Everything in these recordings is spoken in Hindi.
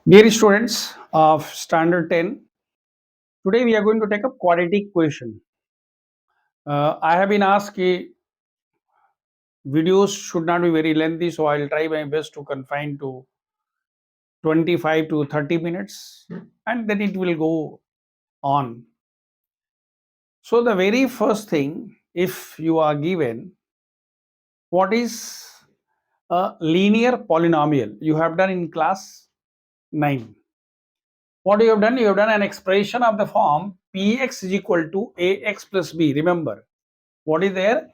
Dear students of Standard 10, today we are going to take up quadratic question. I have been asked that videos should not be very lengthy, so I'll try my best to confine to 25 to 30 minutes and then it will go on. So, the very first thing, if you are given what is a linear polynomial, you have done in class 9. What you have done? You have done an expression of the form px is equal to ax plus b. Remember, what is there?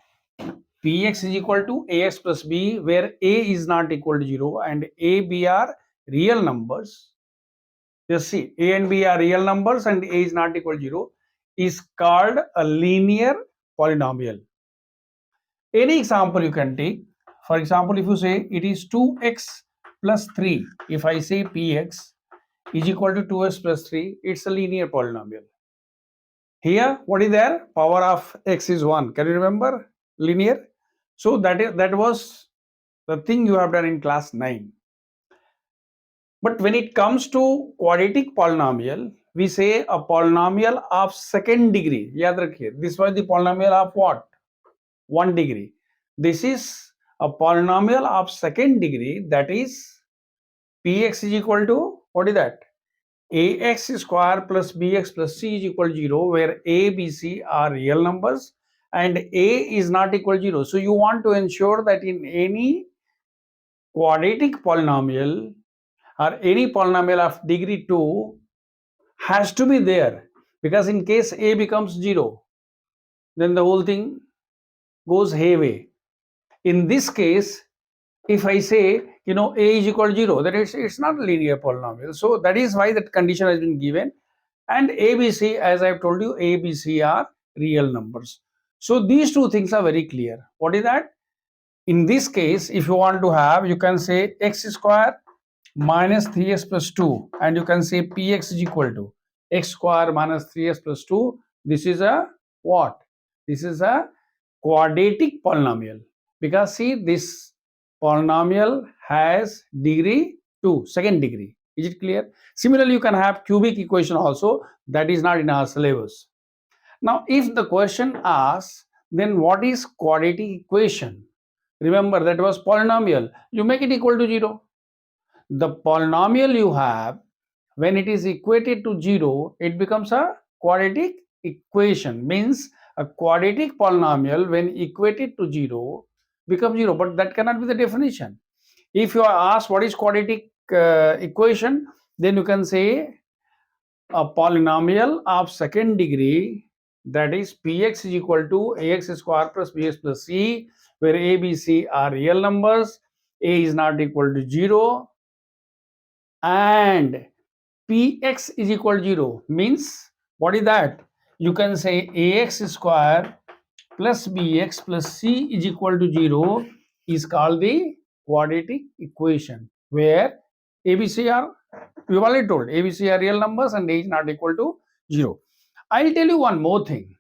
Px is equal to ax plus b, where a is not equal to 0 and a, b are real numbers. Just see, a and b are real numbers and a is not equal to 0 is called a linear polynomial. Any example you can take. For example, if you say it is 2x plus 3, if I say px is equal to 2x plus 3, it's a linear polynomial. Here, what is there? Power of x is 1. Can you remember? Linear. So that was the thing you have done in class 9. But when it comes to quadratic polynomial, we say a polynomial of second degree. याद रखिए, this was the polynomial of what? 1 degree. This is a polynomial of second degree, that is px is equal to, what is that? Ax square plus bx plus c is equal to 0, where a, b, c are real numbers and a is not equal to 0. So you want to ensure that in any quadratic polynomial or any polynomial of degree 2 has to be there, because in case a becomes 0, then the whole thing goes hayway. In this case, if I say, a is equal to 0, then it's not a linear polynomial. So that is why that condition has been given. And ABC, as I've told you, ABC are real numbers. So these two things are very clear. What is that? In this case, if you want to have, you can say x square minus 3x plus 2, and you can say px is equal to x square minus 3x plus 2. This is a what? This is a quadratic polynomial, because see, this polynomial has degree 2, second degree. Is it clear? Similarly, you can have cubic equation also. That is not in our syllabus. Now, if the question asks, then what is quadratic equation? Remember, that was polynomial. You make it equal to 0. The polynomial you have, when it is equated to 0, it becomes a quadratic equation. Means a quadratic polynomial when equated to 0 becomes 0, but that cannot be the definition. If you are asked what is quadratic equation, then you can say a polynomial of second degree, that is px is equal to ax square plus bx plus c, where a, b, c are real numbers, a is not equal to 0 and px is equal to 0. Means what is that? You can say ax square plus bx plus c is equal to 0 is called the quadratic equation, where ABC are, we have already told, ABC are real numbers and a is not equal to 0. I'll tell you one more thing.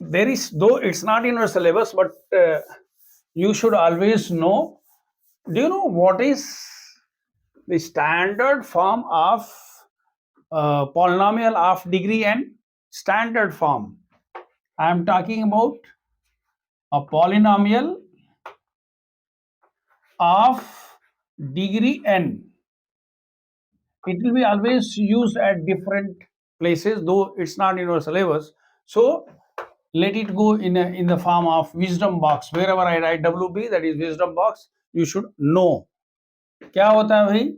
There is, though it's not in your syllabus, but you should always know. Do you know what is the standard form of polynomial of degree n? Standard form. I am talking about a polynomial of degree n. It will be always used at different places, though it's not in your syllabus. So let it go in the form of wisdom box. Wherever I write WB, that is wisdom box, you should know. क्या होता है भाई?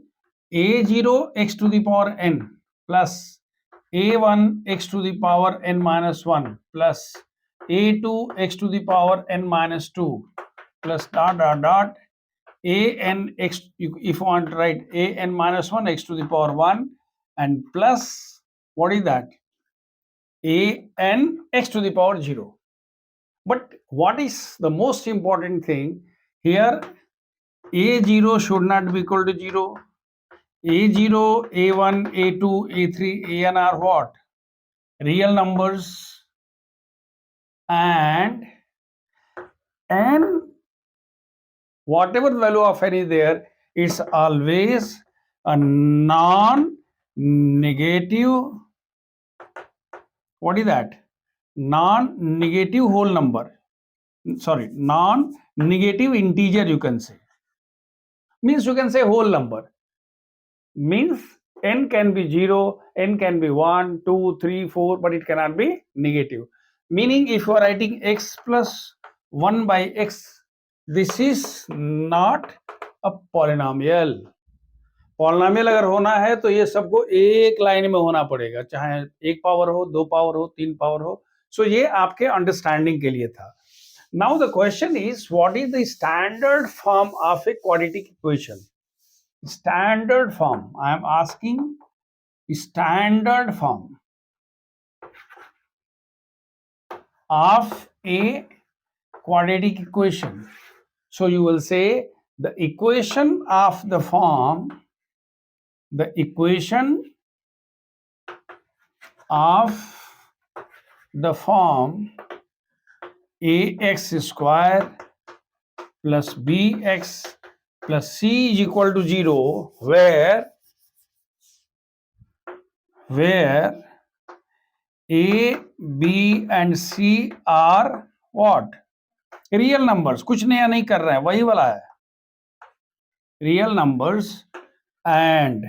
a0 x to the power n plus a1 x to the power n minus 1 plus a2 x to the power n minus 2 plus dot dot dot an x, if you want to write an minus 1 x to the power 1 and plus, what is that? An x to the power 0. But what is the most important thing here? A0 should not be equal to 0. A0, A1, A2, A3, An are what? Real numbers, and whatever the value of n is there, It's always a non-negative, what is that? Non-negative whole number. Sorry, non-negative integer you can say. Means you can say whole number. Means n can be 0, n can be 1, 2, 3, 4, but it cannot be negative. Meaning if you are writing x plus 1 by x, this is not a polynomial. Polynomial अगर होना है तो ये सबको एक लाइन में होना पड़ेगा, चाहे एक पावर हो, दो पावर हो, तीन पावर हो. सो ये आपके अंडरस्टैंडिंग के लिए था. Now the question is what is the standard form of A quadratic equation? Standard form, I am asking standard form of a quadratic equation. So you will say the equation of the form, the equation of the form ax square plus bx plus c is equal to 0, where a, b and c are what? Real numbers. कुछ नया नहीं कर रहे हैं, वही वाला है. Real numbers and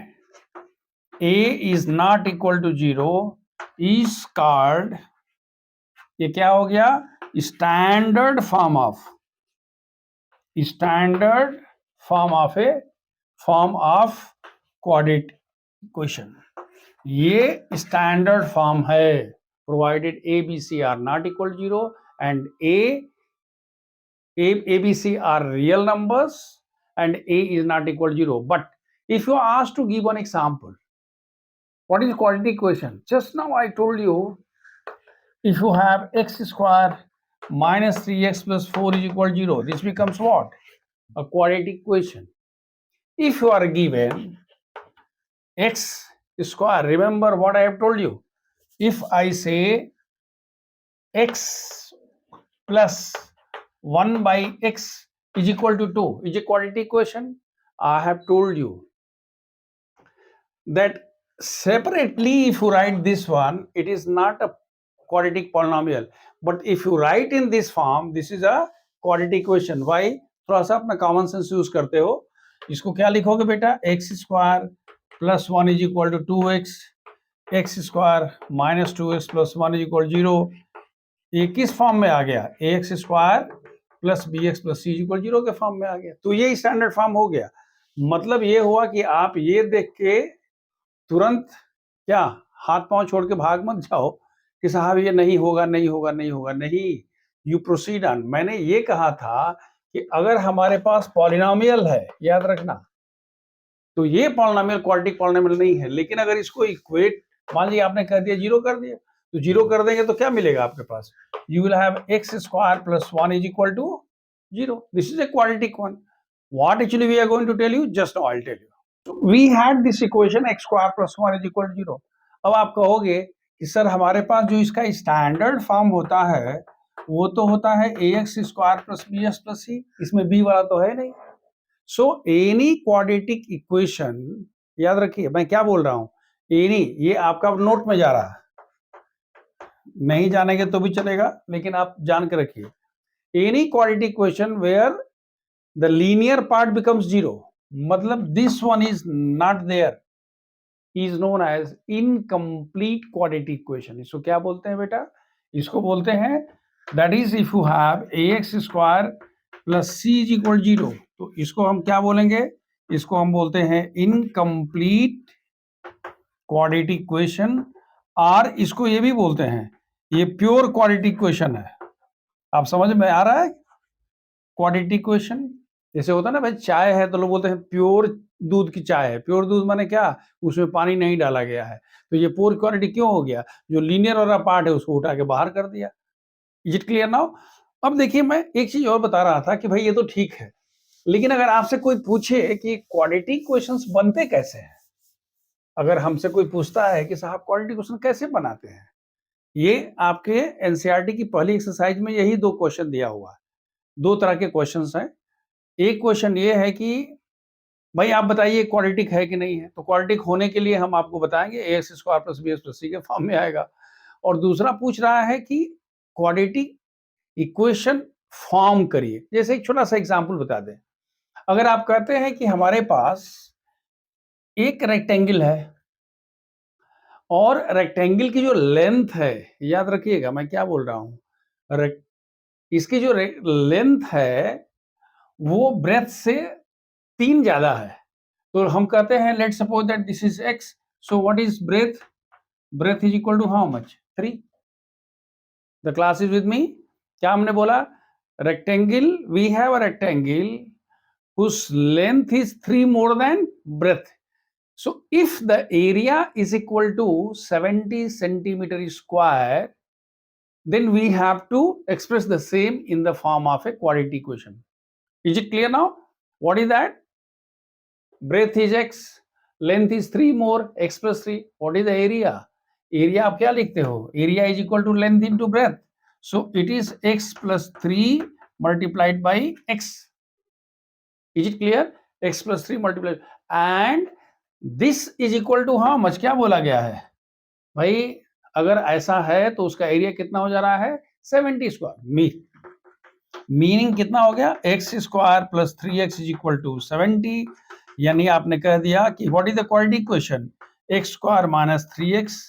a is not equal to 0 is called, ये क्या हो गया? Standard form of quadratic equation. ये स्टैंडर्ड फॉर्म है, provided a b c are not equal to 0 and a b c are real numbers and a is not equal to 0. But if you are asked to give an example, what is quadratic equation? Just now I told you, if you have x square minus 3x plus 4 is equal to 0, this becomes what? A quadratic equation. If you are given x square, remember what I have told you. If I say x plus 1 by x is equal to 2, is a quadratic equation. I have told you that separately if you write this one, it is not a quadratic polynomial. But if you write in this form, this is a quadratic equation. Why? थोड़ा सा अपना कॉमन सेंस यूज करते हो. इसको क्या लिखोगे बेटा? X square plus 1 is equal to 2x, x square minus 2x plus 1 is equal 0. ये किस फॉर्म में आ गया? ax square plus bx plus c equal 0 के फॉर्म में आ गया. तो ये स्टैंडर्ड फॉर्म हो गया. मतलब ये हुआ कि आप ये देख के तुरंत क्या हाथ पांव छोड़ के भाग मत जाओ कि साहब ये नहीं होगा, नहीं होगा, नहीं होगा. नहीं, यू प्रोसीड ऑन. मैंने ये कहा था कि अगर हमारे पास पॉलिनोमियल है, याद रखना, तो ये पॉलिनोमियल क्वाड्रेटिक पॉलिनोमियल नहीं है. लेकिन अगर इसको इक्वेट, मान लीजिए आपने कर दिया, जीरो कर दिया, तो जीरो कर देंगे तो क्या मिलेगा आपके पास? You will have x square plus 1 is equal to 0. This is a quadratic one. What actually we are going to tell you, just now I will tell you. We had this equation x square plus 1 is equal to 0. अब आप कहोगे कि सर हमारे पास जो इसका स्टैंडर्ड फॉर्म होता है वो तो होता है ax square plus bx plus c. इसमें b वाला तो है नहीं. सो एनी क्वाड्रेटिक इक्वेशन, याद रखिए मैं क्या बोल रहा हूं, एनी, ये आपका नोट में जा रहा है, नहीं जानेंगे तो भी चलेगा, लेकिन आप जान के रखिए. Any quadratic equation where the linear part becomes 0, मतलब this one is not there, is known as incomplete quadratic equation. इसको क्या बोलते हैं बेटा? इसको बोलते हैं, that is if you have ax square plus c is equal 0, तो इसको हम क्या बोलेंगे? इसको हम बोलते हैं इनकम्प्लीट क्वाड्रेटिक इक्वेशन. और इसको ये भी बोलते हैं, ये प्योर क्वाड्रेटिक इक्वेशन है. आप समझ में आ रहा है? क्वाड्रेटिक इक्वेशन जैसे होता है ना भाई, चाय है तो लोग बोलते हैं प्योर दूध की चाय है. प्योर दूध माने क्या? उसमें पानी नहीं डाला गया है. तो ये प्योर क्वाड्रेटिक क्यों हो गया? जो लीनियर वाला पार्ट है उसको उठा के बाहर कर दिया. Is it clear now? अब देखिए, मैं एक चीज और बता रहा था कि भाई ये तो ठीक है, लेकिन अगर आपसे कोई पूछे कि क्वाड्रेटिक इक्वेशंस बनते कैसे हैं, अगर हमसे कोई पूछता है कि साहब क्वाड्रेटिक इक्वेशन कैसे बनाते हैं, ये आपके एनसीईआरटी की पहली एक्सरसाइज में यही 2 क्वेश्चन दिया हुआ है. 2 तरह के क्वेश्चंस हैं. एक क्वेश्चन ये है कि भाई आप बताइए क्वाड्रेटिक है कि नहीं है। तो क्वाड्रेटिक होने के लिए हम आपको बताएंगे ax square plus bx plus c के फॉर्म में आएगा। और दूसरा पूछ रहा है कि क्वाड्रेटिक इक्वेशन फॉर्म करिए। जैसे एक छोटा सा एग्जांपल बता दें, अगर आप कहते हैं कि हमारे पास एक रेक्टेंगल है और रेक्टेंगल की जो लेंथ है, याद रखिएगा मैं क्या बोल रहा हूं, इसकी जो लेंथ है वो ब्रेथ से 3 ज्यादा है। तो हम कहते हैं let suppose that this is x, so what is breadth? Breadth is equal to how much? 3। The class is with me. क्या हमने बोला? Rectangle, we have a rectangle whose length is 3 more than breadth. So if the area is equal to 70 centimeter square, then we have to express the same in the form of a quadratic equation. Is it clear now? What is that? Breadth is x, length is 3 more, x plus 3. What is the area? Area आप क्या लिखते हो? Area is equal to length into breadth. So it is x plus 3 multiplied by x. Is it clear? X plus 3 multiplied, and this is equal to how much? क्या बोला गया है भाई? अगर ऐसा है तो उसका एरिया कितना हो जा रहा है? 70 स्क्वायर। मीनिंग कितना हो गया? x square plus 3x is equal to 70। यानी आपने कह दिया कि what is the quadratic equation? x square minus 3x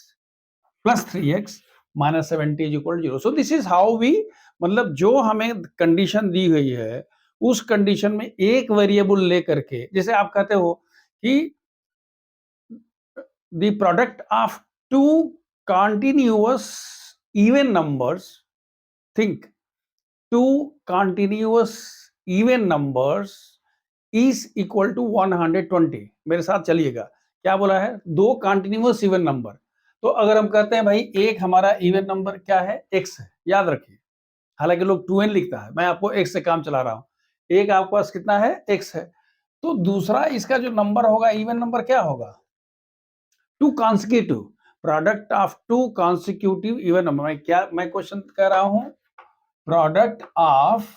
plus 3x minus 70 is equal to 0। So this is how we, मतलब जो हमें कंडीशन दी गई है उस कंडीशन में एक वेरिएबल लेकर के, जैसे आप कहते हो कि the product of two continuous even numbers, think two continuous even numbers is equal to 120। मेरे साथ चलिएगा, क्या बोला है? दो कंटिन्यूअस इवन नंबर। तो अगर हम कहते हैं भाई एक हमारा इवन नंबर क्या है? x है, याद रखिए। हालांकि लोग 2n लिखता है, मैं आपको x से काम चला रहा हूं। एक आपके पास कितना है? x है। तो दूसरा इसका जो नंबर होगा, इवन नंबर, क्या होगा? 2 consecutive, product of 2 consecutive even number. मैं क्वेश्चन कर रहा हूं, product of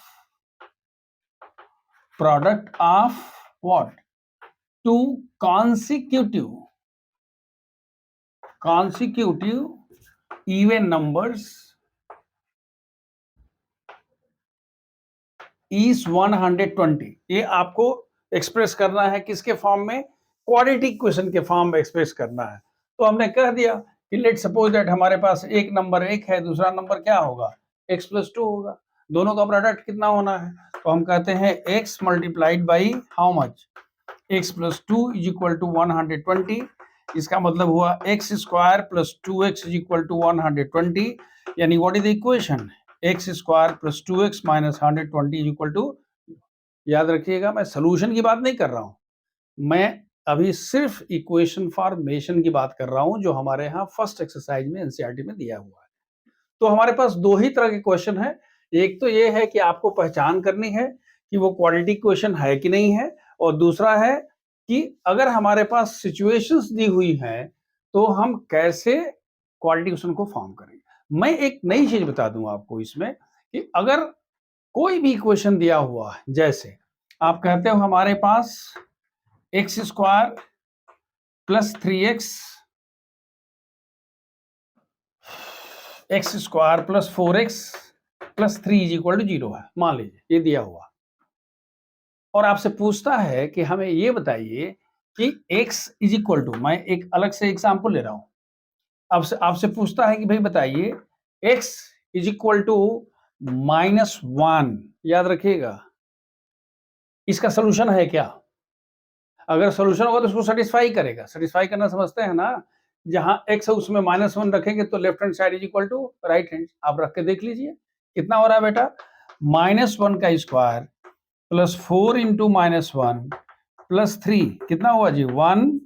what? 2 consecutive even numbers is 120। ये आपको एक्सप्रेस करना है किसके फॉर्म में? क्वाड्रेटिक इक्वेशन के फॉर्म में एक्सप्रेस करना है। तो हमने कह दिया कि लेट सपोज दैट हमारे पास एक नंबर 1 है, दूसरा नंबर क्या होगा? x प्लस 2 होगा। दोनों का प्रोडक्ट कितना होना है? तो हम कहते हैं x multiplied by how much? x plus 2 is equal to 120। इसका मतलब हुआ x square plus 2x is equal to 120। यानी what is the equation? X square plus 2x minus 120 is equal to, याद रखिएगा मैं सोल्यूशन की बात नहीं कर रहा हूं, मैं अभी सिर्फ इक्वेशन फॉर्मेशन की बात कर रहा हूं जो हमारे यहाँ फर्स्ट एक्सरसाइज में एनसीईआरटी में दिया हुआ है। तो हमारे पास दो ही तरह के क्वेश्चन है। एक तो ये है कि आपको पहचान करनी है कि वो क्वाड्रेटिक इक्वेशन है कि नहीं है, और दूसरा है कि अगर हमारे पास सिचुएशंस दी हुई हैं तो हम कैसे क्वाड्रेटिक इक्वेशन को फॉर्म करेंगे। मैं एक नई चीज बता दूं आपको इसमें कि अगर कोई भी इक्वेशन दिया हुआ है, जैसे आप कहते हो हमारे पास x square plus 3x, x square plus 4x plus 3 is equal to 0 है, मान लीजिए ये दिया हुआ, और आपसे पूछता है कि हमें ये बताइए कि x इज इक्वल टू, मैं एक अलग से एग्जांपल ले रहा हूं, आपसे पूछता है कि भाई बताइए x इज इक्वल टू -1। याद रखिएगा, इसका सोल्यूशन है क्या? अगर सोल्यूशन होगा तो उसको सेटिस्फाई करेगा। सेटिस्फाई करना समझते हैं ना, जहां x है उसमें -1 रखेंगे तो left hand side is equal to right hand. आप रख के देख लीजिए कितना हो रहा है बेटा? -1 का स्क्वायर प्लस 4 इंटू -1 प्लस 3 कितना हुआ जी? 1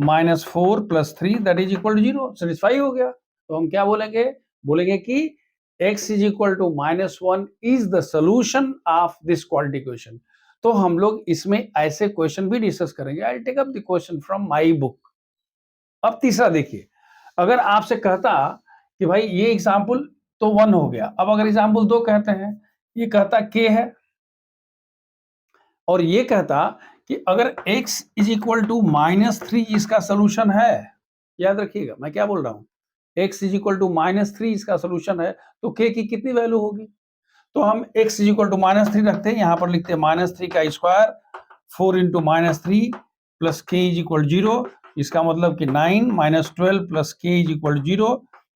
minus 4 plus 3 that is equal to 0। Satisfy हो गया। तो हम क्या बोलेंगे? बोलेंगे कि x is equal to -1 is the solution of this quadratic equation. तो हम लोग इसमें ऐसे क्वेश्चन भी डिस्कस करेंगे। I take up the question from my book. अब तीसरा देखिए, अगर आपसे कहता कि भाई ये एग्जांपल तो 1 हो गया, अब अगर एग्जांपल 2 कहते हैं, ये कहता k है और ये कहता कि अगर x इज इक्वल टू -3 इसका सोल्यूशन है, याद रखिएगा मैं क्या बोल रहा हूं, x इज इक्वल टू -3 इसका सोल्यूशन है, तो k की कितनी वैल्यू होगी? तो हम x इज इक्वल टू -3 रखते हैं, यहां पर लिखते हैं -3 का square 4 into -3 plus k is equal 0, इसका मतलब कि 9 minus 12 plus k is equal 0,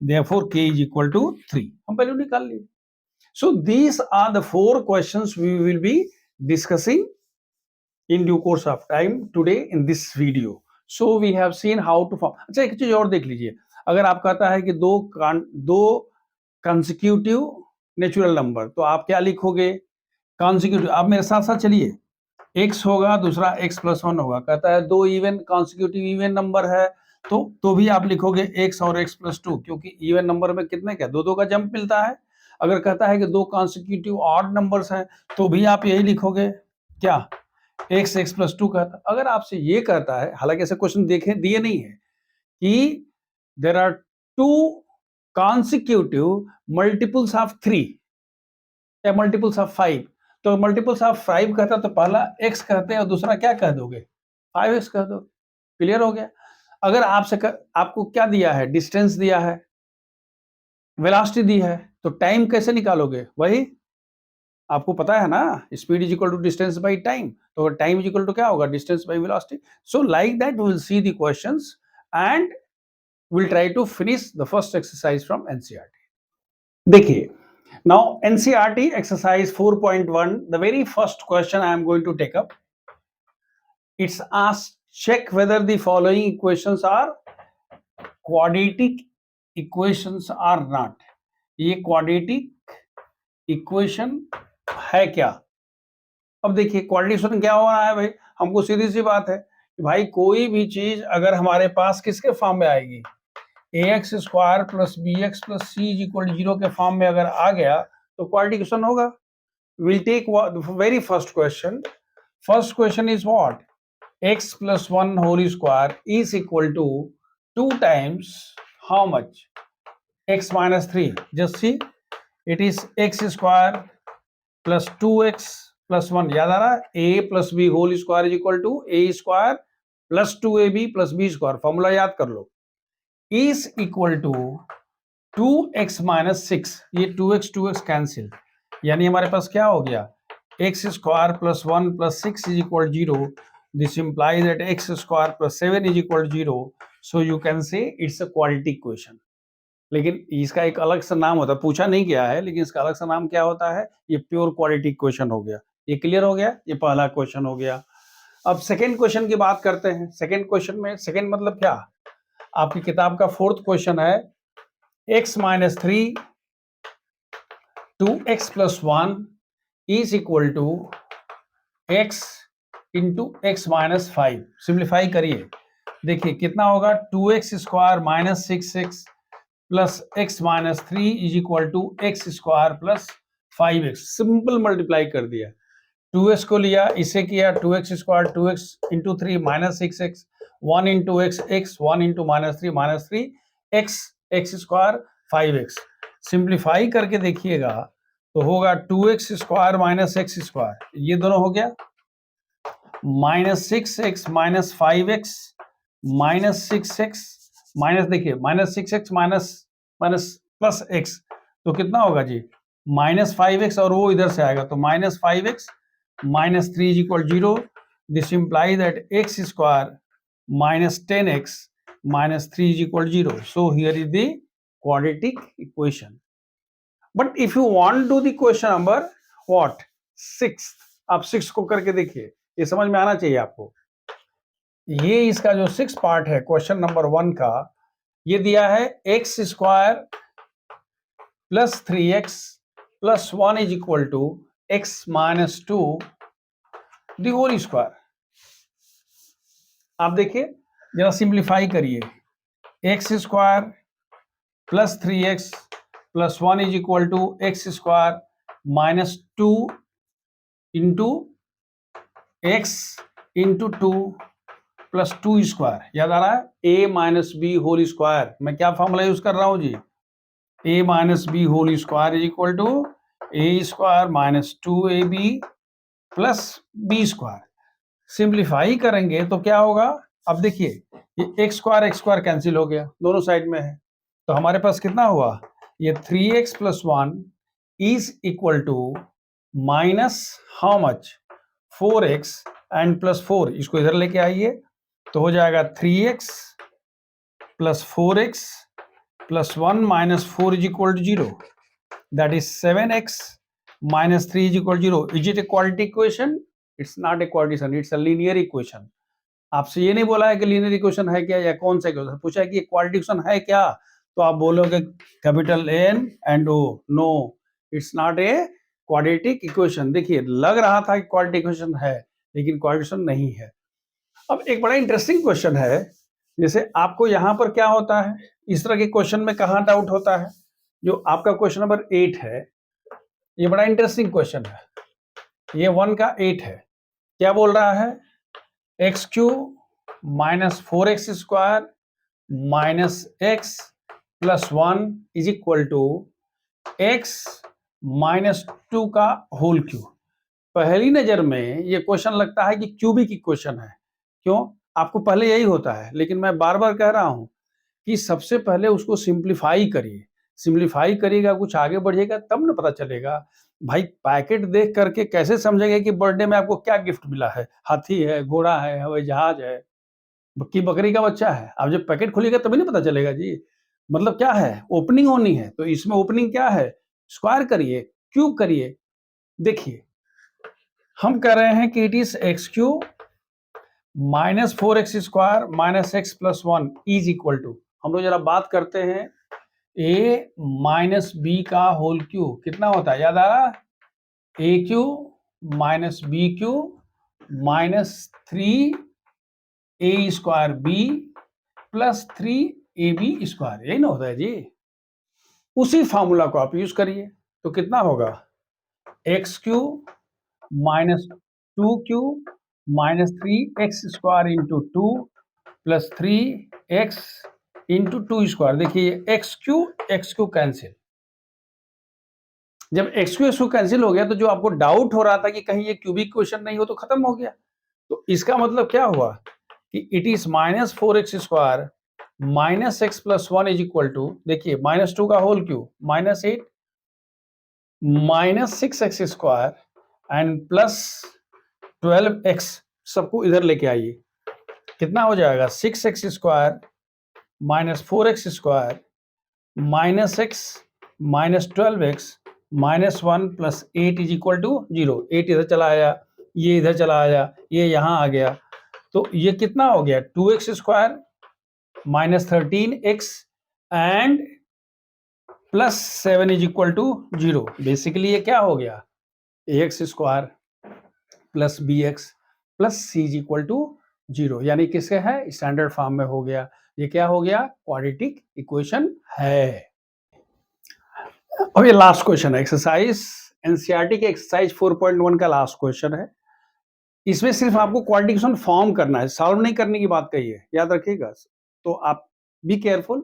therefore k is equal to 3, हम वैल्यू निकाल लिए. So these are the 4 questions we will be discussing in due course of time today in this video. So we have seen how to form. अच्छा एक चीज और देख लीजिए, अगर आप कहता है कि दो कंसेक्यूटिव नेचुरल नंबर, तो आप क्या लिखोगे? कंसेक्यूटिव, आप मेरे साथ साथ चलिए, x होगा, दूसरा x प्लस 1 होगा. कहता है दो इवन कंसेक्यूटिव इवन नंबर है, तो भी आप लिखोगे x और x प्लस 2, क्योंकि इवन नंबर में कितने का दो का जंप मिलता है. अगर कहता है कि दो कंसेक्यूटिव ऑड नंबर्स हैं, तो भी आप यही लिखोगे, क्या? x प्लस 2 कहता. अगर आपसे ये कहता है, हालांकि ऐसे क्वेश्चन देखे दिए नहीं है, कि there are two consecutive multiples of 3 या multiples of 5, तो multiples of 5 कहता तो पहला x कहते हैं और दूसरा क्या कह दोगे? 5x कह दो. क्लियर हो गया. अगर आपको क्या दिया है? डिस्टेंस दिया है, वेलोसिटी दी है, तो टाइम कैसे निकालोगे? वही आपको पता है ना, speed is equal to distance by time, तो टाइम इज इक्वल टू क्या होगा? Distance by velocity. So like that we will see the questions and we'll try to finish the first exercise from NCERT. देखिए, now NCERT exercise 4.1, the very first question I am going to take up. It's asked, check whether the following equations are quadratic equations or not. ये quadratic equation है क्या? अब देखिए क्वाड्रेटिक क्या हो रहा है भाई, हमको सीधी सी बात है कि भाई कोई भी चीज अगर हमारे पास किसके फॉर्म में आएगी, ax square plus bx plus c is equal 0 के फॉर्म में अगर आ गया तो क्वाड्रेटिक इक्वेशन होगा. Will take very first question. First question is what? x plus 1 whole square is equal to 2 times how much? x minus 3. Just see, it is x square plus 2x plus 1. याद आ रहा है? a plus b whole square is equal to a square plus 2ab plus b square. Formula याद कर लो. is equal to 2x minus 6. ये 2x कैंसिल, यानी हमारे पास क्या हो गया? x square plus 1 plus 6 is equal 0. This implies that x square plus 7 is equal 0. So you can say it's a quadratic equation. लेकिन इसका एक अलग सा नाम होता है, पूछा नहीं गया है, लेकिन इसका अलग सा नाम क्या होता है? ये प्योर क्वाड्रेटिक इक्वेशन हो गया. ये क्लियर हो गया? ये पहला क्वेश्चन हो गया. अब सेकेंड क्वेश्चन की बात करते हैं. सेकेंड क्वेश्चन में, सेकेंड मतलब क्या? आपकी किताब का फोर्थ क्वेश्चन है, x minus 3 2x plus 1 is equal to x into x minus 5. Simplify करिए, देखिए कितना होगा? 2x square minus 6x plus x minus 3 is equal to x square plus 5x. Simple multiply कर दिया, 2x को लिया, इसे किया 2x square 2x into 3 minus 6x, 1 into x x, 1 into minus 3 x x square 5x. Simplify करके देखिएगा तो होगा 2x square minus x square, ये दोनों हो गया, minus 6x minus 5x minus 6x minus, देखिए minus 6x minus minus plus x, तो कितना होगा जी? माइनस 5x, और वो इधर से आएगा तो minus 5x minus 3 is equal 0. This implies that x square minus 10x minus 3 is equal 0. So here is the quadratic equation. But if you want to do the question number what? 6. आप 6 को करके देखिए, ये समझ में आना चाहिए आपको. ये इसका जो 6 पार्ट है क्वेश्चन नंबर 1 का, ये दिया है x square plus 3x plus 1 is equal to x minus 2 the whole square. आप देखिए जरा सिंप्लीफाई करिए, x square plus 3x plus 1 is equal to x square minus 2 into x into 2 plus 2 square. याद आ रहा है? a minus b whole square. मैं क्या फॉर्मूला यूज कर रहा हूं जी? a minus b whole square is equal to a square minus 2ab plus b square. Simplify करेंगे तो क्या होगा, अब देखिए ये एक्स स्क्वायर कैंसिल हो गया, दोनों साइड में है, तो हमारे पास कितना हुआ, ये 3x + 1 is equal to minus how much 4x and +4, इसको इधर लेके आइए तो हो जाएगा 3x + 4x + 1 - 4 is equal to 0, that is 7x - 3 is equal to 0. Is it a quadratic equation? It's not a quadratic, it's a linear equation. आपसे ये नहीं बोला है कि लीनियर इक्वेशन है क्या या कौन सा इक्वेशन, पूछा है कि क्वाड्रेटिक इक्वेशन है क्या, तो आप बोलोगे capital N and O. No, it's not a quadratic equation. देखिए लग रहा था कि क्वाड्रेटिक इक्वेशन है, लेकिन क्वाड्रेटिक इक्वेशन नहीं है. अब एक बड़ा इंटरेस्टिंग क्वेश्चन है, जैसे आपको यहाँ पर क्या होता है, इस तरह के क्वेश्चन में कहाँ डाउट होता है, जो आपका क्वेश्चन नंबर 8 है, ये बड़ा इंटरेस्टिंग क्वेश्चन है, ये 1 का 8 है. क्या बोल रहा है, x³ - 4x² - x + 1 is equal to x - 2 का होल क्यूब. पहली नजर में ये क्वेश्चन लगता है कि क्यूबिक इक्वेशन है. क्यों, आपको पहले यही होता है, लेकिन मैं बार बार कह रहा हूं कि सबसे पहले उसको सिंप्लीफाई करिए. सिंप्लीफाई करिएगा, कुछ आगे बढ़िएगा तब ना पता चलेगा. भाई पैकेट देख करके कैसे समझेगा कि बर्थडे में आपको क्या गिफ्ट मिला है, हाथी है, घोड़ा है, हवाई जहाज है कि बकरी का बच्चा है. आप जब पैकेट खोलिएगा तभी नहीं पता चलेगा जी. मतलब क्या है, ओपनिंग होनी है, तो इसमें ओपनिंग क्या है, स्क्वायर करिए, क्यूब करिए. देखिए हम कह रहे हैं कि it is x³ - 4x² - x + 1 is equal to, हम लोग जरा बात करते हैं, a - b का होल क्यूब कितना होता है, याद आ रहा, a³ - b³ - 3a² b + 3ab², यही ना होता है जी. उसी फॉर्मूला को आप यूज करिए तो कितना होगा, x³ - 2³ - 3x² × 2 + 3x × 2². देखिए x³ कैंसिल. जब x³ कैंसिल हो गया तो जो आपको डाउट हो रहा था कि कहीं ये क्यूबिक इक्वेशन नहीं हो तो खत्म हो गया. तो इसका मतलब क्या हुआ कि it is -4x² - x + 1 is equal to, देखिए -2 का whole cube -8 -6x² and +12x, सबको इधर लेके आइए, कितना हो जाएगा, 6x² - 4x² -x -12x -1 + 8 is equal to 0. 8 इधर चला आया, ये इधर चला आया, ये यहां आ गया, तो ये कितना हो गया, 2x² - 13x and +7 is equal to 0. Basically ये क्या हो गया, ax² + bx + c is equal to 0, यानी किसके है, स्टैंडर्ड फॉर्म में हो गया. ये क्या हो गया, क्वाड्रेटिक इक्वेशन है. अब ये लास्ट क्वेश्चन है, एक्सरसाइज एनसीईआरटी के एक्सरसाइज 4.1 का लास्ट क्वेश्चन है. इसमें सिर्फ आपको क्वाड्रेटिक इक्वेशन फॉर्म करना है, सॉल्व नहीं करने की बात कही है, याद रखिएगा. तो आप बी केयरफुल.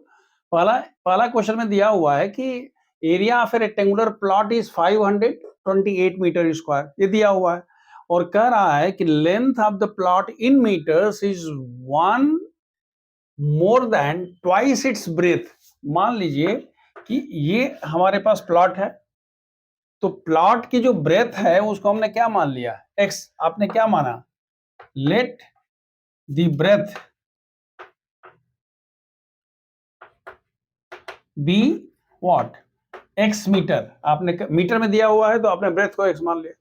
पहला क्वेश्चन में दिया हुआ है कि area of a rectangular plot is 528 metre square, ये दिया हुआ है, और कह रहा है कि length of the plot in metres is 1 more than twice its breadth. मान लीजिए कि ये हमारे पास प्लॉट है, तो प्लॉट की जो ब्रेथ है उसको हमने क्या मान लिया, x. आपने क्या माना, let the breadth be what, x metre. आपने मीटर में दिया हुआ है तो आपने ब्रेथ को x मान लिया.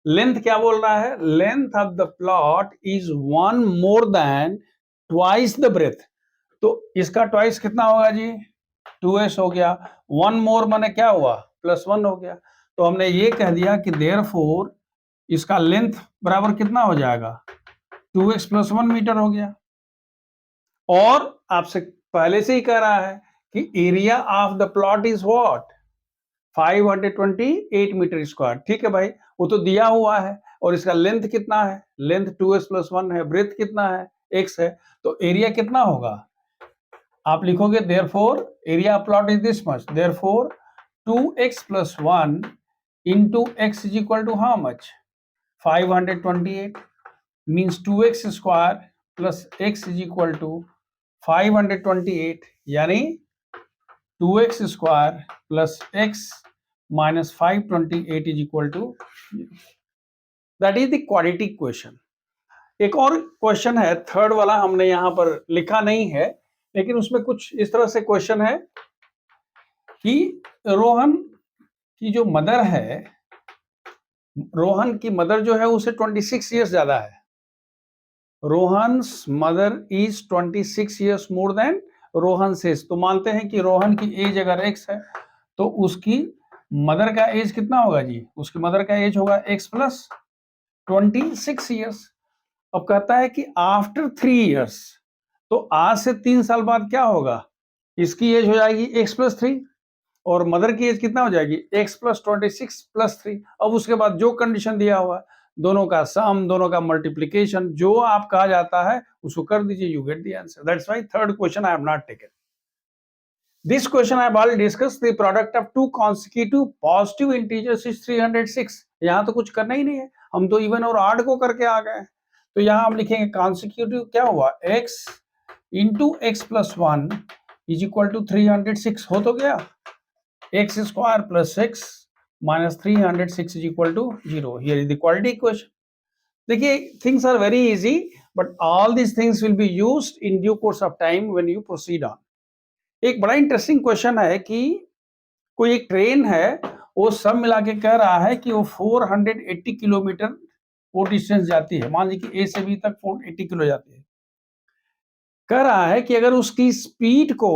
लेंथ क्या बोल रहा है, length of the plot is 1 more than twice the breadth. तो इसका ट्वाइस कितना होगा जी, 2s हो गया. 1 मोर माने क्या हुआ, +1 हो गया. तो हमने ये कह दिया कि देयरफॉर इसका लेंथ बराबर कितना हो जाएगा, 2x + 1 मीटर हो गया. और आपसे पहले से ही कह रहा है कि area of the plot is what, 528 metre square. ठीक है भाई, वो तो दिया हुआ है, और इसका लेंथ कितना है, लेंथ 2s + 1 है, ब्रेथ कितना है, x है, तो एरिया कितना होगा, आप लिखोगे therefore area of plot is this much, therefore 2x + 1 into x is equal to how much, 528. Means 2x square plus x is equal to 528, यानी 2x square plus x minus 528 is equal to, that is the quadratic question. एक और क्वेश्चन है, थर्ड वाला हमने यहां पर लिखा नहीं है, लेकिन उसमें कुछ इस तरह से क्वेश्चन है कि रोहन की जो मदर है, रोहन की मदर जो है उसे 26 ईयर्स ज्यादा है। Rohan's mother is 26 years more than Rohan says. तो मानते हैं कि रोहन की एज अगर x है तो उसकी मदर का एज कितना होगा जी? उसकी मदर का एज होगा x प्लस 26 ईयर्स। अब कहता है कि आफ्टर 3 ईयर्स, तो आज से 3 साल बाद क्या होगा? इसकी एज हो जाएगी x प्लस 3 और मदर की एज कितना हो जाएगी? x plus 26 plus 3। अब उसके बाद जो कंडीशन दिया हुआ, दोनों का सम, दोनों का मल्टीप्लीकेशन, जो आप कहा जाता है उसको कर दीजिए, you get the answer. That's why third question I have not taken. This question I have already discussed. The product of two consecutive positive integers is 306. यहाँ तो कुछ करना ही नहीं है, हम तो इवन और ऑड को करके आ गए। तो यहाँ हम लिखेंगे कॉन्सिक्यूटिव क्या हुआ? x into x plus 1 is equal to 306 हो तो गया, x square plus x minus 306 is equal to 0। Here is the quadratic equation. देखिए, things are very easy, but all these things will be used in due course of time when you proceed on. एक बड़ा इंटरेस्टिंग क्वेश्चन है कि कोई एक ट्रेन है, वो सब मिला के कह रहा है कि वो 480 किलोमीटर वो डिस्टेंस जाती है। मान लीजिए कि ए से बी तक 480 किलो जाती है। कह रहा है कि अगर उसकी स्पीड को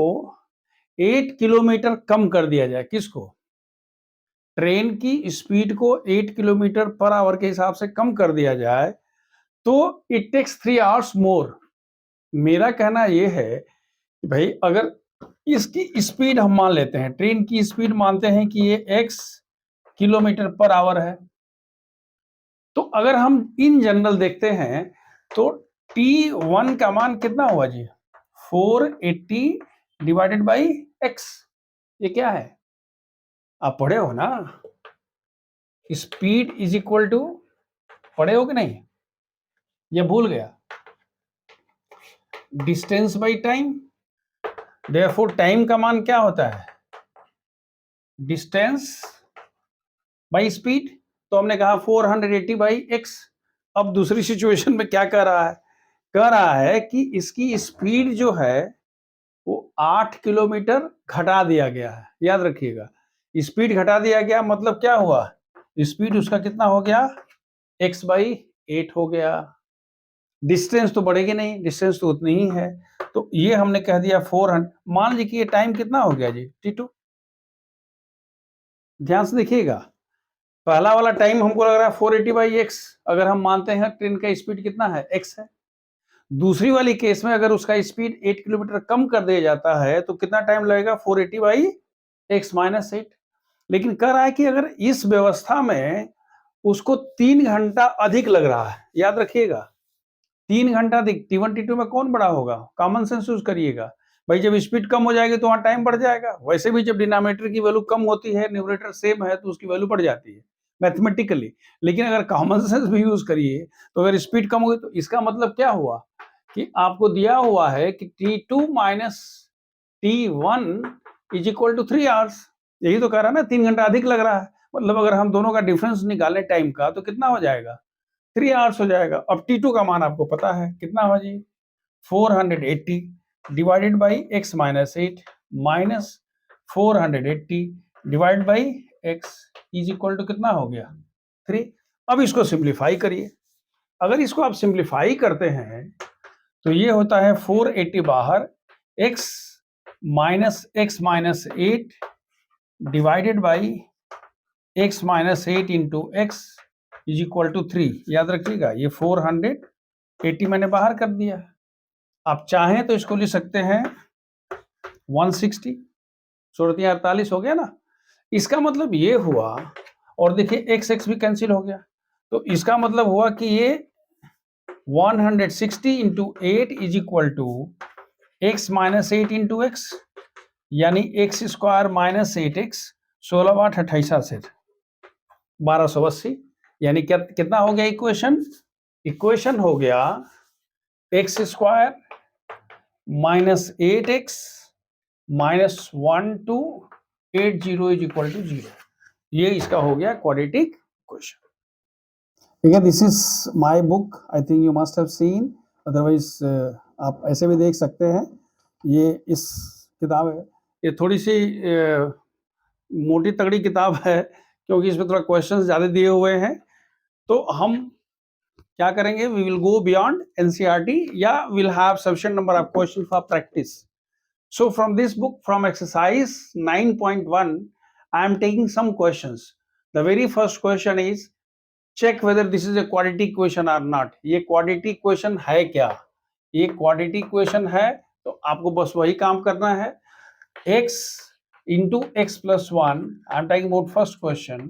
8 किलोमीटर कम कर दिया जाए, किसको? ट्रेन की स्पीड को 8 किलोमीटर पर आवर के हिसाब से कम कर दिया जाए तो इट टेक्स 3 आवर्स मोर। मेरा कहना यह है कि भाई अगर इसकी स्पीड हम मान लेते हैं, ट्रेन की स्पीड मानते हैं कि ये x किलोमीटर पर आवर है, तो अगर हम इन जनरल देखते हैं तो t1 का मान कितना हुआ जी? 480 डिवाइडेड बाई x। ये क्या है? आप पढ़े हो ना, स्पीड इज इक्वल टू, पढ़े हो कि नहीं? ये भूल गया? Distance by time. Therefore time का मान क्या होता है? Distance by speed. तो हमने कहा 480 बाई x। अब दूसरी सिचुएशन में क्या कह रहा है? कह रहा है कि इसकी स्पीड जो है वो 8 किलोमीटर घटा दिया गया है। याद रखिएगा, स्पीड घटा दिया गया मतलब क्या हुआ? स्पीड उसका कितना हो गया? x बाई 8 हो गया। डिस्टेंस तो बढ़ेगी नहीं, डिस्टेंस तो उतनी ही है। तो ये हमने कह दिया 400। मान लीजिए कि ये टाइम कितना हो गया जी? t2। ध्यान से देखिएगा, पहला वाला टाइम हमको लग रहा है 480 बाई एक्स, अगर हम मानते हैं ट्रेन का स्पीड कितना है? x है। दूसरी वाली केस में अगर उसका स्पीड 8 किलोमीटर कम कर दिया जाता है तो कितना टाइम लगेगा? 480 बाई एक्स माइनस 8। लेकिन कह रहा है कि अगर इस व्यवस्था में उसको 3 घंटा अधिक लग रहा है, याद रखिएगा 3 घंटा अधिक। T1 T2 में कौन बड़ा होगा? कॉमन सेंस यूज करिएगा भाई, जब स्पीड कम हो जाएगी तो वहां टाइम बढ़ जाएगा। वैसे भी जब डिनोमिनेटर की वैल्यू कम होती है, न्यूमरेटर सेम है, तो उसकी वैल्यू बढ़ जाती है मैथमेटिकली। लेकिन अगर कॉमन सेंस भी यूज करिए तो अगर स्पीड कम होगी तो इसका मतलब क्या हुआ कि आपको दिया हुआ है कि T2 minus T1 is equal to 3 hours. यही तो कह रहा है ना, 3 घंटा अधिक लग रहा है। मतलब अगर हम दोनों का डिफरेंस निकालें टाइम का तो कितना हो जाएगा? 3 आवर्स हो जाएगा। अब T2 का मान आपको पता है कितना हो जी? 480 divided by x minus 8 minus 480 divide by x is equal to कितना हो गया? 3। अब इसको सिंप्लीफाई करिए। अगर इसको आप सिंप्लीफाई करते हैं तो ये होता है 480 बाहर, x minus 8 divided by x minus 8 into x is equal to 3। याद रखिएगा, ये 480 मैंने बाहर कर दिया। आप चाहें तो इसको लिख सकते हैं 160, 48 हो गया ना। इसका मतलब ये हुआ, और देखिए एक्स एक्स भी कैंसिल हो गया, तो इसका मतलब हुआ कि ये 160 into 8 is equal to x minus 8 into x, यानी एक्स स्क्वायर माइनस 8x, 16 8 28 से 1280, यानी क्या कितना हो गया इक्वेशन? इक्वेशन हो गया x square minus 8x minus 1280 is equal to 0। ये इसका हो गया क्वाड्रेटिक इक्वेशन। ठीक है, this is my book, I think you must have seen, otherwise आप ऐसे भी देख सकते हैं। ये इस किताब है, ये थोड़ी सी मोटी तगड़ी किताब है क्योंकि इसमें थोड़ा क्वेश्चंस ज़्यादा दिए हुए हैं। तो हम क्या करेंगे, we will go beyond NCERT या will have sufficient number of question for practice. So from this book, from exercise 9.1, I am taking some questions. The very first question is, check whether this is a quadratic equation or not. ये quadratic equation है क्या? ये quadratic equation है तो आपको बस वही काम करना है। x into x plus 1, I am talking about first question,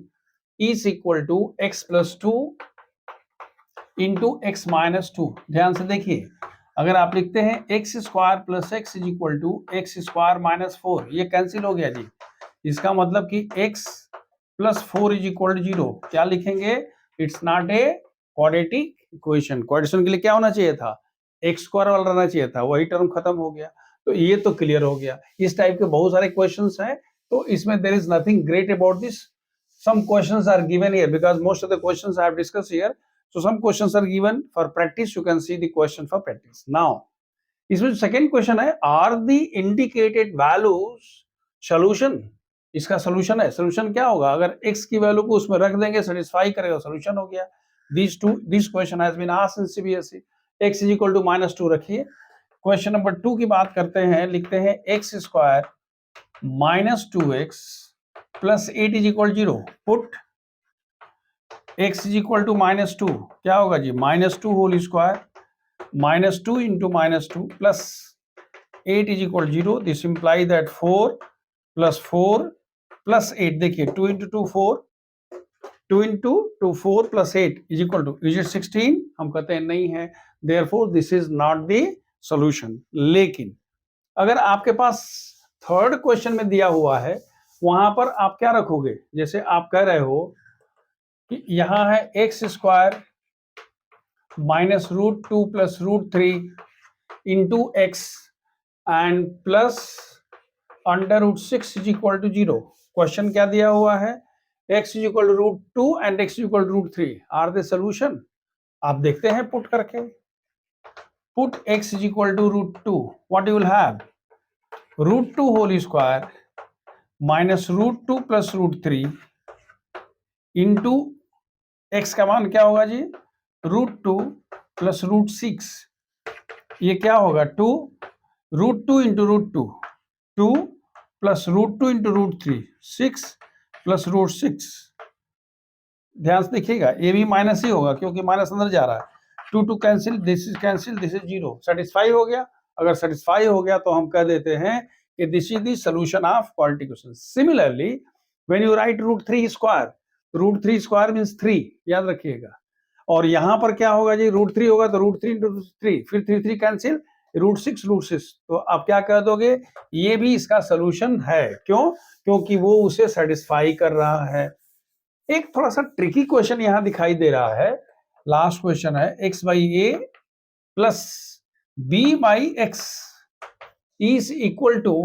is equal to x plus 2 into x minus 2। ध्यान से देखिए, अगर आप लिखते हैं x square plus x is equal to x square minus 4, ये कैंसिल हो गया जी। इसका मतलब कि x plus 4 is equal to 0। क्या लिखेंगे, it's not a quadratic equation. क्वाड्रेशन के लिए क्या होना चाहिए था, एक्स स्क्वायर वाला रहना चाहिए था, वही टर्म खत्म हो गया। तो ये तो क्लियर हो गया। इस टाइप के बहुत सारे क्वेश्चंस हैं, तो इसमें there is nothing great about this. Some questions are given here because most of the questions I have discussed here. So some questions are given for practice. You can see the question for practice. Now, इसमें सेकेंड क्वेश्चन है, are the indicated values solution. इसका सॉल्यूशन है, सॉल्यूशन क्या होगा, अगर x की वैल्यू को उसमें रख देंगे, सेटिस्फाई करेगा, सॉल्यूशन हो गया। This question has been asked in CBSE. x is equal to -2 रखिए। क्वेश्चन नंबर 2 की बात करते हैं, लिखते हैं x square minus 2x plus 8 is equal 0। Put x is equal to -2, क्या होगा जी, -2 whole square, -2 into -2 plus 8 is equal 0। This imply that 4 plus 4 plus 8, देखिए 2 into 2 4, 2 into 2 4 plus 8 is equal to, is it 16? हम कहते हैं नहीं है, therefore this is not the solution. लेकिन अगर आपके पास थर्ड क्वेश्चन में दिया हुआ है, वहां पर आप क्या रखोगे, जैसे आप कह रहे हो कि यहां है x square minus √2 plus √3 into x and plus √6 is equal to 0। Question क्या दिया हुआ है, x is equal to √2 and x is equal to √3 are the solution. आप देखते हैं पुट करके, put x is equal to √2, what you will have, √2 whole square minus √2 plus √3 into x का मान क्या होगा जी, √2 प्लस √6, ये क्या होगा 2, √2 इंटू √2 2 प्लस √2 इंटू √3 6 प्लस √6। ध्यान से देखिएगा, ये भी माइनस ही होगा क्योंकि माइनस अंदर जा रहा है। 2 2 cancel, this is cancel, this is 0। Satisfy हो गया। अगर सेटिस्फाई हो गया तो हम कह देते हैं कि this is the solution of quadratic equation. Similarly when you right √3 square, √3 square means 3, याद रखिएगा। और यहां पर क्या होगा जी, √3 होगा तो √3 इंटू 3, फिर 3 3 कैंसिल, √6 तो आप क्या कह दोगे, ये भी इसका सॉल्यूशन है। क्यों, क्योंकि वो उसे सेटिस्फाई कर रहा है। एक थोड़ा सा ट्रिकी क्वेश्चन यहां दिखाई दे रहा है, लास्ट क्वेश्चन है, x by a plus b by x is equal to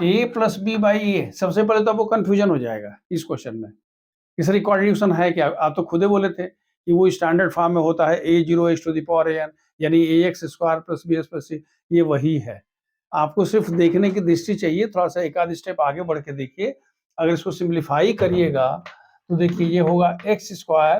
a plus b by a. सबसे पहले तो आपको कंफ्यूजन हो जाएगा इस क्वेश्चन में, इस रिकॉर्डिंग है क्या, आप तो खुदे बोले थे कि वो स्टैंडर्ड फॉर्म में होता है a0x⁴n यानी ax square plus bs plus c, ये वही है। आपको सिर्फ देखने की दृष्टि चाहिए, थोड़ा सा एक आध स्टेप आगे बढ़ के देखिए। अगर इसको सिंप्लीफाई करिएगा तो देखिए ये होगा x square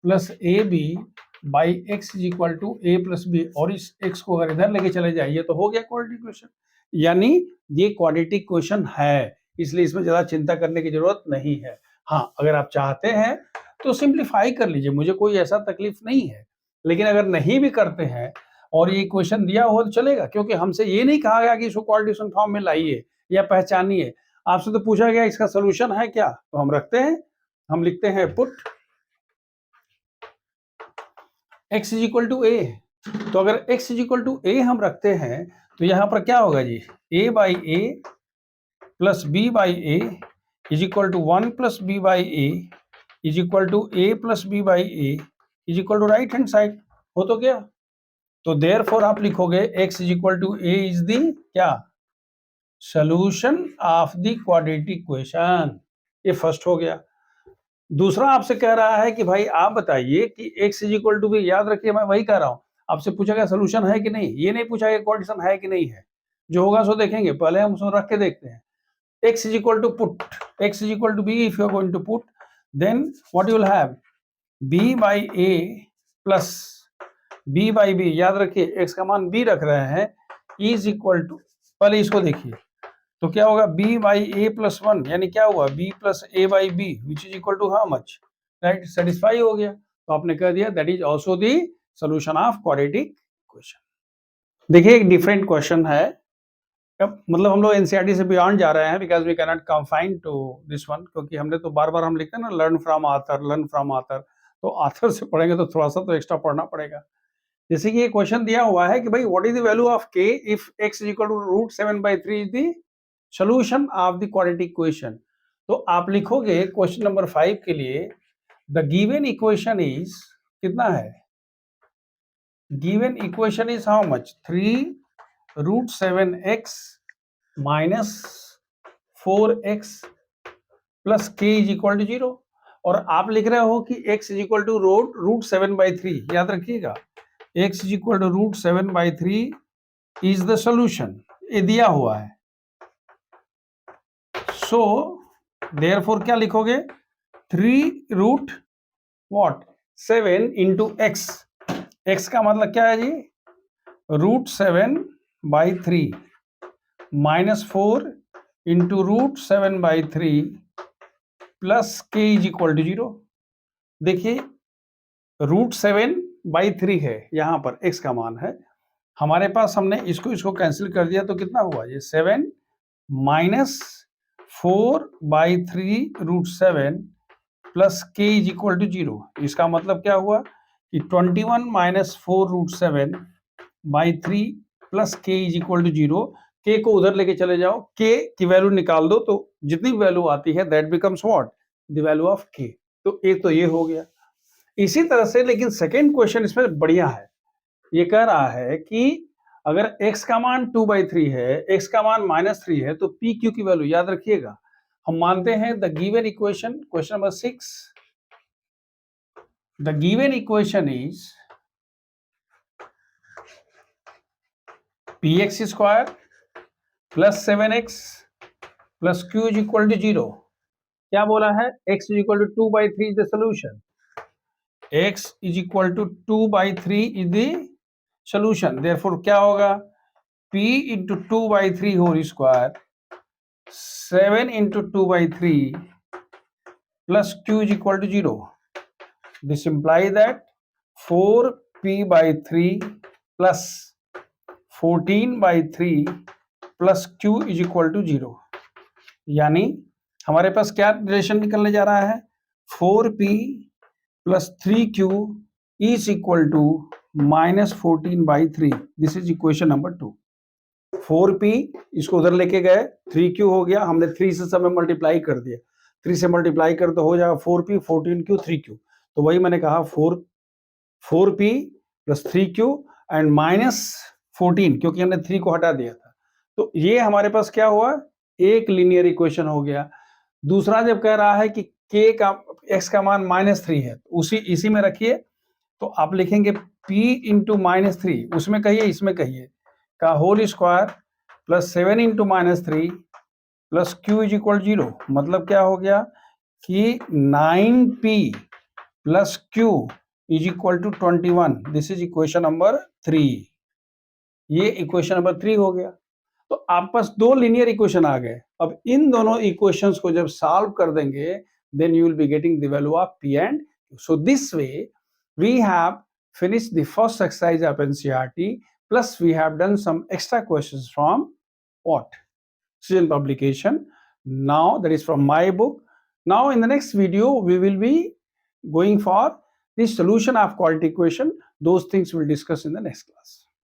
plus a b by x is equal to a plus b, और इस एक्स को अगर इधर लेके चले जाइए तो हो गया क्वाड्रेटिक क्वेश्चन। यानी ये क्वाड्रेटिक क्वेश्चन है, इसलिए इसमें ज्यादा चिंता करने की जरूरत नहीं है। हाँ, अगर आप चाहते हैं तो सिंप्लीफाई कर लीजिए, मुझे कोई ऐसा तकलीफ नहीं है। लेकिन अगर नहीं भी करते हैं और ये क्वेश्चन दिया हो तो चलेगा, क्योंकि हमसे ये नहीं कहा गया कि इसको क्वाड्रेटिक फॉर्म में लाइए या पहचानिए। आपसे तो पूछा गया इसका सॉल्यूशन है क्या, तो हम रखते हैं, हम लिखते हैं put x is equal to a. तो अगर x is equal to a हम रखते हैं तो यहां पर क्या होगा जी, a by a plus b by a is equal to 1 plus b by a is equal to a plus b by a is equal to right hand side, हो तो क्या, तो देयरफॉर आप लिखोगे x is equal to a is the क्या, solution of the quadratic equation. ये फर्स्ट हो गया। दूसरा आपसे कह रहा है कि भाई आप बताइए कि x is equal to b, याद रखिए मैं वही कह रहा हूं, आपसे पूछा गया सोल्यूशन है कि नहीं, ये नहीं पूछा गया क्वाड्रेटिक है कि नहीं है, जो होगा सो देखेंगे, पहले हम उसको रख के देखते हैं। x is equal to put x is equal to b, if you are going to put, then what you will have, b by a plus b by b, याद रखिए x का मान b रख रहे हैं, is equal to, पहले इसको देखिए तो क्या होगा, b by a plus 1, यानी क्या हुआ, b plus a by b which is equal to how much, right, satisfy हो गया, तो आपने कह दिया that is also the solution of quadratic equation. देखिए एक डिफरेंट क्वेश्चन है, मतलब हम लोग एनसीईआरटी से बियॉन्ड जा रहे हैं, because we can not confine to this one, क्योंकि हमने तो बार बार हम लिखते हैं ना लर्न फ्रॉम आथर, तो आथर से पढ़ेंगे तो थोड़ा सा तो एक्स्ट्रा पढ़ना पड़ेगा। जैसे कि ये क्वेश्चन दिया हुआ है कि भाई what is the value of k if x is equal to √7/3 is the solution of the quadratic equation. तो आप लिखोगे क्वेश्चन नंबर 5 के लिए, द गिवन इक्वेशन इज कितना है, given equation is how much, 3√7x minus 4x plus k is equal to 0, और आप लिख रहे हो कि x इज इक्वल टू √7/3, याद रखिएगा x is equal to √7/3 is the solution, ये दिया हुआ है। सो देयरफॉर क्या लिखोगे, 3√7 इंटू x, x का मतलब क्या है जी, √7/3 minus 4 into √7/3 plus k is equal to 0। देखिए √7/3 है, यहां पर x का मान है हमारे पास, हमने इसको कैंसिल कर दिया तो कितना हुआ, ये 7 minus 4/3√7 plus k is equal to 0। इसका मतलब क्या हुआ कि 21 minus 4√7/3 plus k is equal to 0। k को उधर लेके चले जाओ, k की वैल्यू निकाल दो, तो जितनी वैल्यू आती है that becomes what, the value of k। तो ये हो गया। इसी तरह से लेकिन सेकेंड क्वेश्चन इसमें बढ़िया है, ये कह रहा है कि अगर x का मान 2/3 है, x का मान -3 है, तो p q की वैल्यू याद रखिएगा, हम मानते हैं the given equation, question number 6, the given equation is px square plus 7x plus q is equal to 0। क्या बोला है, x is equal to 2/3 is the solution, x is equal to 2/3 is the solution. Therefore क्या होगा, p into 2/3 whole square 7 into 2/3 plus q is equal to 0। This imply that 4p/3 plus 14/3 plus q is equal to 0, यानी हमारे पास क्या रिलेशन निकलने जा रहा है, 4p plus 3q is equal to -14/3। This is equation number 2। 4p इसको उधर लेके गए, 3q हो गया, हमने 3 से सब में मल्टीप्लाई कर दिया, 3 से मल्टीप्लाई कर तो हो जाएगा 4p, 14q, 3q, तो वही मैंने कहा 4p प्लस 3q एंड -14, क्योंकि हमने 3 को हटा दिया था। तो ये हमारे पास क्या हुआ, एक लीनियर इक्वेशन हो गया। दूसरा जब कह रहा है कि k का x का मान -3 है, इसी में रखिए, तो आप लिखेंगे p इंटू -3, उसमें कहिए इसमें कहिए, का whole square plus 7 into -3 plus q is equal 0। मतलब क्या हो गया कि 9p plus q is equal to 21। This is equation number 3। ये इक्वेशन नंबर 3 हो गया। तो आप पास दो लीनियर इक्वेशन आ गए। अब इन दोनों इक्वेशंस को जब सॉल्व कर देंगे, then you will be getting the value of p and q। So this way we have finished the first exercise of NCERT, plus we have done some extra questions from what? Citizen publication. Now that is from my book. Now in the next video we will be going for the solution of quadratic equation. Those things we'll discuss in the next class.